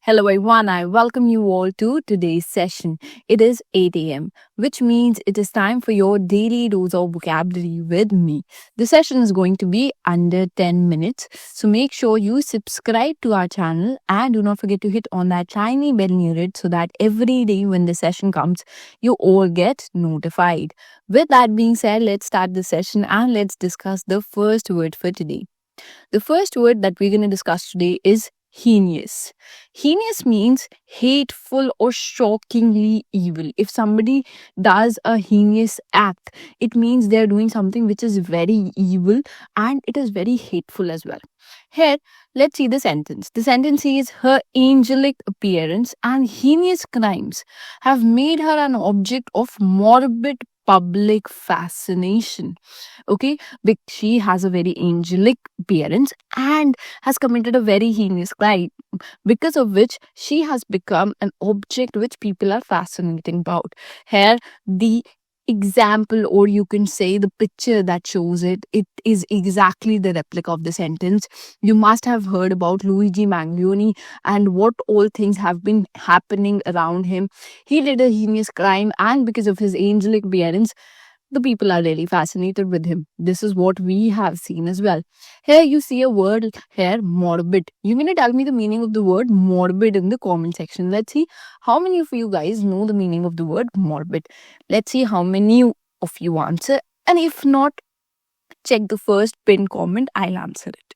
Hello, everyone. I welcome you all to today's session. It is 8 a.m., which means it is time for your daily dose of vocabulary with me. The session is going to be under 10 minutes, so make sure you subscribe to our channel and do not forget to hit on that tiny bell near it so that every day when the session comes, you all get notified. With that being said, let's start the session and let's discuss the first word for today. The first word that we're going to discuss today is heinous. Heinous means hateful or shockingly evil. If somebody does a heinous act, it means they're doing something which is very evil and it is very hateful as well. Here, let's see the sentence. The sentence is her angelic appearance and heinous crimes have made her an object of morbid public fascination. Okay, she has a very angelic appearance and has committed a very heinous crime, because of which she has become an object which people are fascinating about. Here, the example, or you can say the picture that shows it is exactly the replica of the sentence. You must have heard about Luigi Mangione and what all things have been happening around him. He did a heinous crime, and because of his angelic appearance, the people are really fascinated with him. This is what we have seen as well. Here you see a word here, morbid. You're going to tell me the meaning of the word morbid in the comment section. Let's see how many of you guys know the meaning of the word morbid. Let's see how many of you answer. And if not, check the first pinned comment. I'll answer it.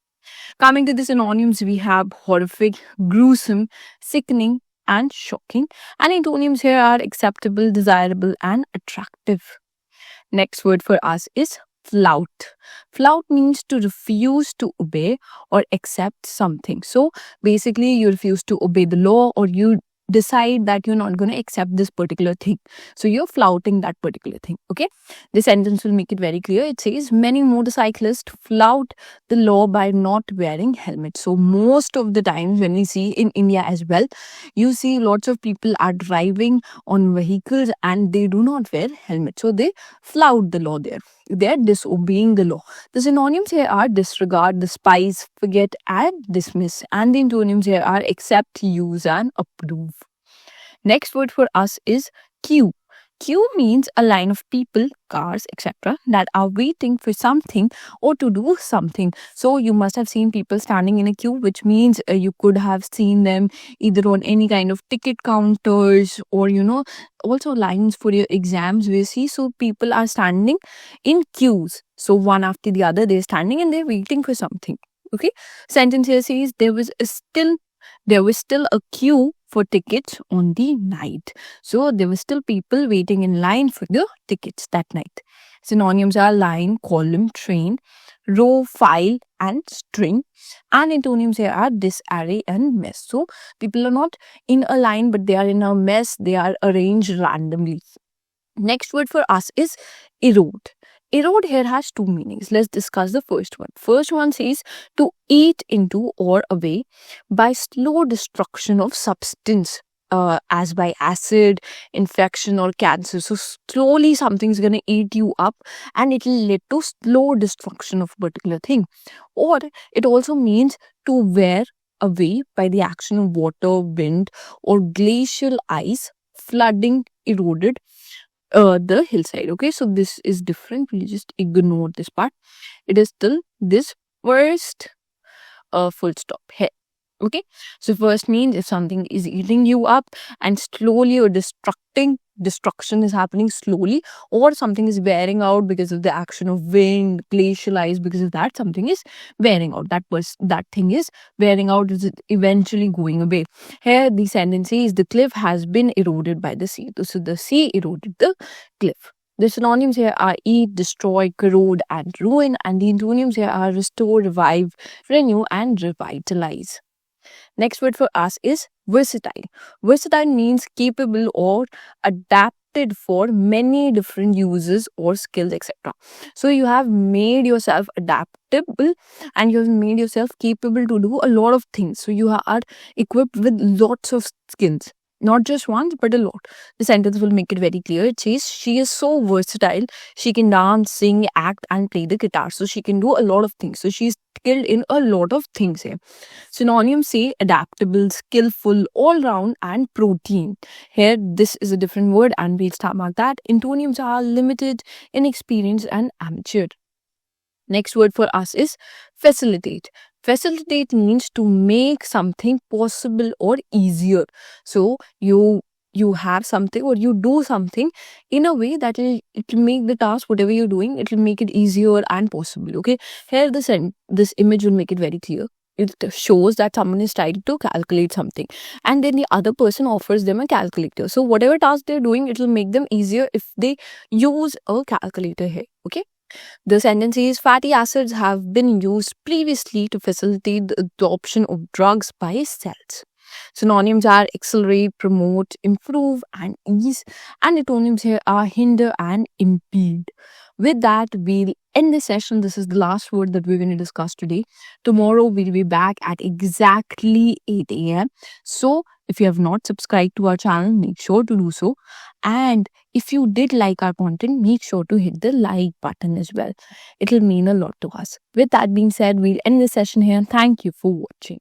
Coming to the synonyms, we have horrific, gruesome, sickening, and shocking. And antonyms here are acceptable, desirable, and attractive. Next word for us is flout. Flout means to refuse to obey or accept something. So basically, you refuse to obey the law, or you decide that you're not going to accept this particular thing. So you're flouting that particular thing. Okay. The sentence will make it very clear. It says many motorcyclists flout the law by not wearing helmets. So most of the times when we see in India as well, you see lots of people are driving on vehicles and they do not wear helmets. So they flout the law there. They're disobeying the law. The synonyms here are disregard, despise, forget, and dismiss. And the antonyms here are accept, use, and approve. Next word for us is queue. Queue means a line of people, cars, etc. that are waiting for something or to do something. So you must have seen people standing in a queue, which means you could have seen them either on any kind of ticket counters, or also lines for your exams we see. So people are standing in queues. So one after the other, they're standing and they're waiting for something. Okay. Sentence here says there was still a queue for tickets on the night. So there were still people waiting in line for the tickets that night. Synonyms are line, column, train, row, file, and string. And antonyms here are disarray and mess. So people are not in a line, but they are in a mess. They are arranged randomly. Next word for us is erode. Erode here has two meanings. Let's discuss the first one. First one says to eat into or away by slow destruction of substance, as by acid, infection, or cancer. So slowly something's gonna eat you up and it will lead to slow destruction of a particular thing. Or it also means to wear away by the action of water, wind, or glacial ice, flooding, eroded the hillside. Okay, so this is different. We just ignore this part. It is still this first full stop here. Okay, so first means if something is eating you up and slowly or destruction is happening slowly, or something is wearing out because of the action of wind, glacial ice, because of that something is wearing out. That thing is wearing out, is eventually going away. Here the sentence is the cliff has been eroded by the sea. So the sea eroded the cliff. The synonyms here are eat, destroy, corrode, and ruin. And the antonyms here are restore, revive, renew, and revitalize. Next word for us is versatile. Versatile means capable or adapted for many different uses or skills, etc. So you have made yourself adaptable and you have made yourself capable to do a lot of things. So you are equipped with lots of skills. Not just once, but a lot. The sentence will make it very clear. It says she is so versatile. She can dance, sing, act, and play the guitar. So she can do a lot of things. So she's skilled in a lot of things here. Synonyms say adaptable, skillful, all round, and protein. Here, this is a different word, and we'll start mark that. Antonyms are limited, inexperienced, and amateur. Next word for us is facilitate. Facilitate means to make something possible or easier. So you have something or you do something in a way that it'll make the task, whatever you're doing, it'll make it easier and possible. Okay. Here this image will make it very clear. It shows that someone is trying to calculate something, and then the other person offers them a calculator. So whatever task they're doing, it'll make them easier if they use a calculator here. Okay. The sentence is fatty acids have been used previously to facilitate the absorption of drugs by cells. Synonyms are accelerate, promote, improve, and ease. And antonyms here are hinder and impede. With that, we'll end the session. This is the last word that we're going to discuss today. Tomorrow, we'll be back at exactly 8 a.m. So, if you have not subscribed to our channel, make sure to do so. And if you did like our content, make sure to hit the like button as well. It'll mean a lot to us. With that being said, we'll end the session here. Thank you for watching.